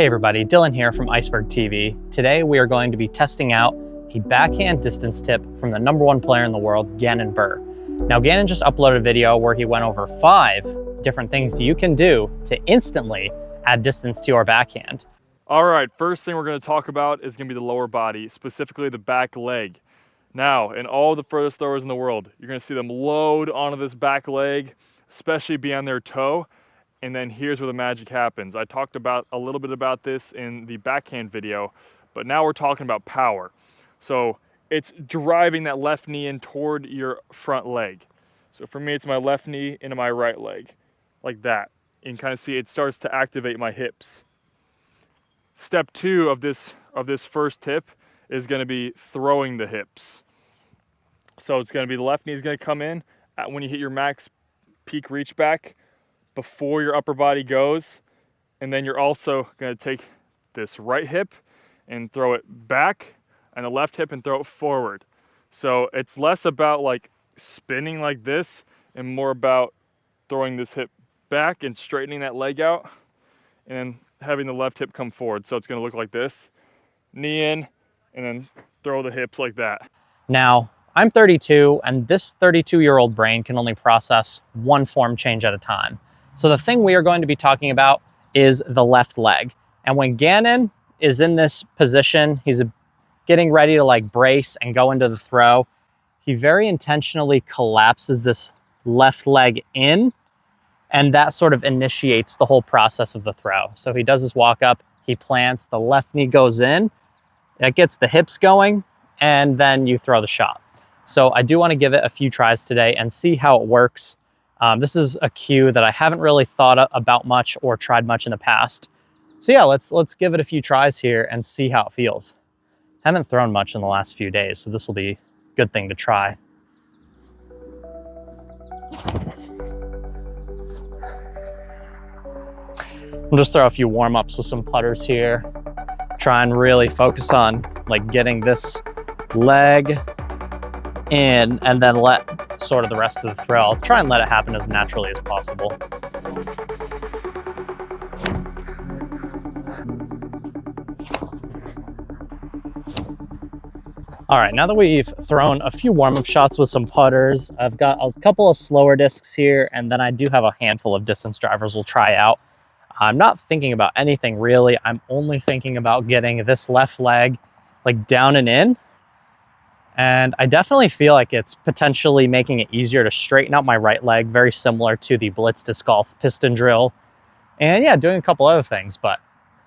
Hey everybody, Dylan here from Iceberg TV. Today we are going to be testing out a backhand distance tip from the #1 player in the world, Gannon Buhr. Now Gannon just uploaded a video where he went over 5 different things you can do to instantly add distance to your backhand. All right, first thing we're going to talk about is going to be the lower body, specifically the back leg. Now, in all the furthest throwers in the world, you're going to see them load onto this back leg, especially beyond their toe. And then here's where the magic happens. I talked about a little bit about this in the backhand video, but now we're talking about power. So it's driving that left knee in toward your front leg. So for me, it's my left knee into my right leg, like that. You can kind of see it starts to activate my hips. Step 2 of this first tip is going to be throwing the hips. So it's going to be the left knee is going to come in when you hit your max peak reach back before your upper body goes, and then you're also going to take this right hip and throw it back, and the left hip and throw it forward. So it's less about like spinning like this and more about throwing this hip back and straightening that leg out and then having the left hip come forward. So it's going to look like this: knee in and then throw the hips like that. Now, I'm 32 and this 32-year-old brain can only process one form change at a time. So the thing we are going to be talking about is the left leg. And when Gannon is in this position, he's getting ready to like brace and go into the throw, he very intentionally collapses this left leg in, and that sort of initiates the whole process of the throw. So he does his walk up, he plants, the left knee goes in, that gets the hips going, and then you throw the shot. So I do want to give it a few tries today and see how it works. This is a cue that I haven't really thought about much or tried much in the past. So yeah, let's give it a few tries here and see how it feels. I haven't thrown much in the last few days, so this will be a good thing to try. I'll just throw a few warm-ups with some putters here. Try and really focus on like getting this leg in and then let sort of the rest of the throw. I'll try and let it happen as naturally as possible. All right, now that we've thrown a few warm-up shots with some putters, I've got a couple of slower discs here, and then I do have a handful of distance drivers we'll try out. I'm not thinking about anything really. I'm only thinking about getting this left leg like down and in. And I definitely feel like it's potentially making it easier to straighten out my right leg, very similar to the Blitz disc golf piston drill. And yeah, doing a couple other things, but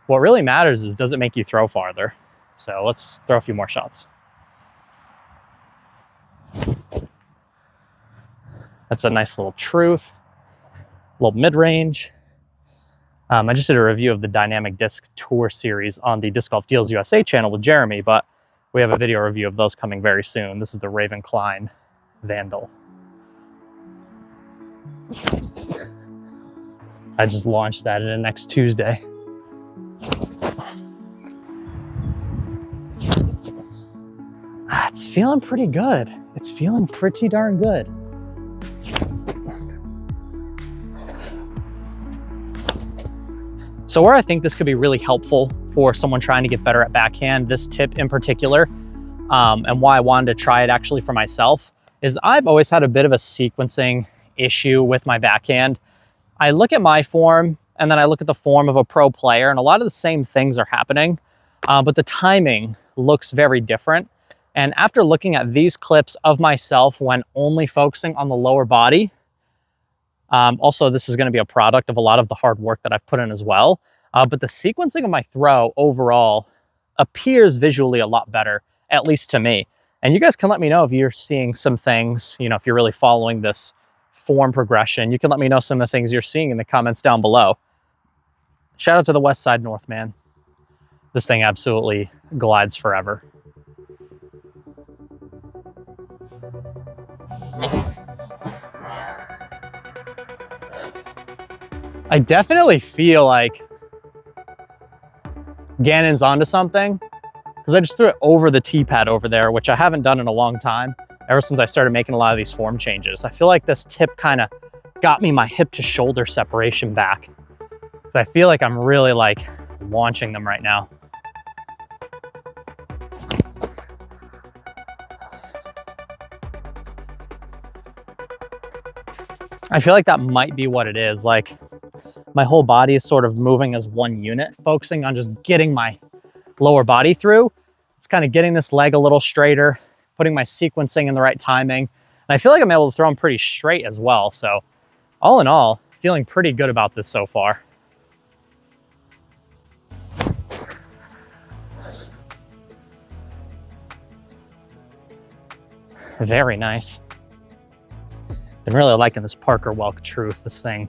what really matters is, does it make you throw farther? So let's throw a few more shots. That's a nice little truth, a little mid-range. I just did a review of the Dynamic Disc Tour series on the Disc Golf Deals USA channel with Jeremy, but we have a video review of those coming very soon. This is the Raven Klein Vandal. I just launched that in next Tuesday. It's feeling pretty good. It's feeling pretty darn good. So where I think this could be really helpful for someone trying to get better at backhand, this tip in particular, and why I wanted to try it actually for myself, is I've always had a bit of a sequencing issue with my backhand. I look at my form and then I look at the form of a pro player, and a lot of the same things are happening, but the timing looks very different. And after looking at these clips of myself when only focusing on the lower body, also this is going to be a product of a lot of the hard work that I've put in as well. But the sequencing of my throw overall appears visually a lot better, at least to me. And you guys can let me know if you're seeing some things, you know, if you're really following this form progression. You can let me know some of the things you're seeing in the comments down below. Shout out to the West Side North, man. This thing absolutely glides forever. I definitely feel like Gannon's onto something, because I just threw it over the tee pad over there, which I haven't done in a long time, ever since I started making a lot of these form changes. I feel like this tip kind of got me my hip to shoulder separation back. So I feel like I'm really like launching them right now. I feel like that might be what it is. Like my whole body is sort of moving as one unit, focusing on just getting my lower body through. It's kind of getting this leg a little straighter, putting my sequencing in the right timing. And I feel like I'm able to throw them pretty straight as well. So all in all, feeling pretty good about this so far. Very nice. Been really liking this Parker Welk Truth. This thing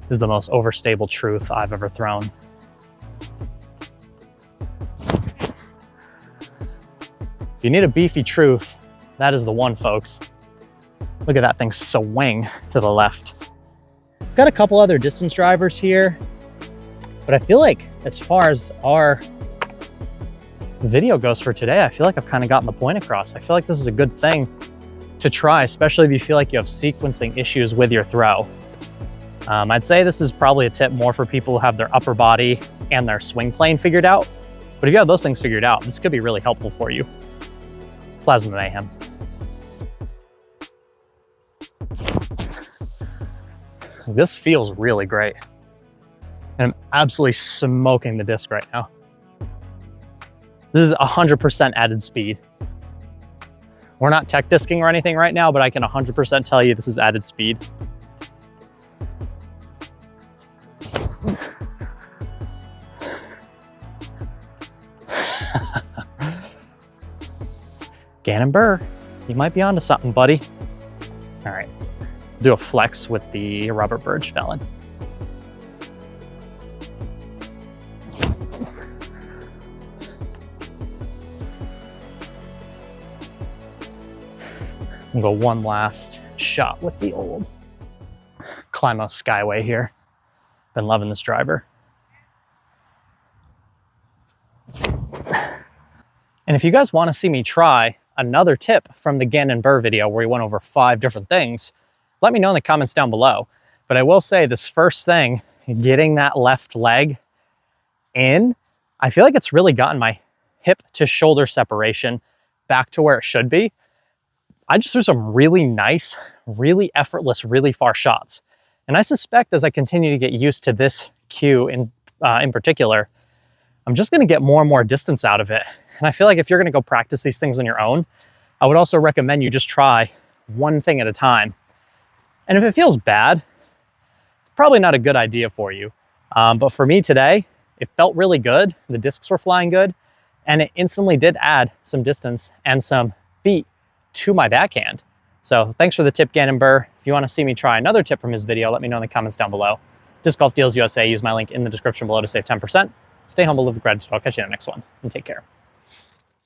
is the most overstable truth I've ever thrown. If you need a beefy truth, that is the one, folks. Look at that thing swing to the left. Got a couple other distance drivers here, but I feel like as far as our video goes for today, I feel like I've kind of gotten the point across. I feel like this is a good thing to try, especially if you feel like you have sequencing issues with your throw. I'd say this is probably a tip more for people who have their upper body and their swing plane figured out. But if you have those things figured out, this could be really helpful for you. Plasma Mayhem. This feels really great. And I'm absolutely smoking the disc right now. This is 100% added speed. We're not tech disking or anything right now, but I can 100% tell you this is added speed. Gannon Burr, you might be onto something, buddy. All right, do a flex with the rubber birch felon. We'll go one last shot with the old Climo Skyway here. Been loving this driver. And if you guys want to see me try another tip from the Gannon Burr video where we went over 5 different things, let me know in the comments down below. But I will say this first thing, getting that left leg in, I feel like it's really gotten my hip to shoulder separation back to where it should be. I just threw some really nice, really effortless, really far shots. And I suspect as I continue to get used to this cue in particular, I'm just gonna get more and more distance out of it. And I feel like if you're gonna go practice these things on your own, I would also recommend you just try one thing at a time. And if it feels bad, it's probably not a good idea for you. But for me today, it felt really good. The discs were flying good, and it instantly did add some distance and some feet to my backhand. So thanks for the tip, Gannon Burr. If you want to see me try another tip from his video, let me know in the comments down below. Disc Golf Deals USA, use my link in the description below to save 10%. Stay humble, live with gratitude. I'll catch you in the next one, and take care.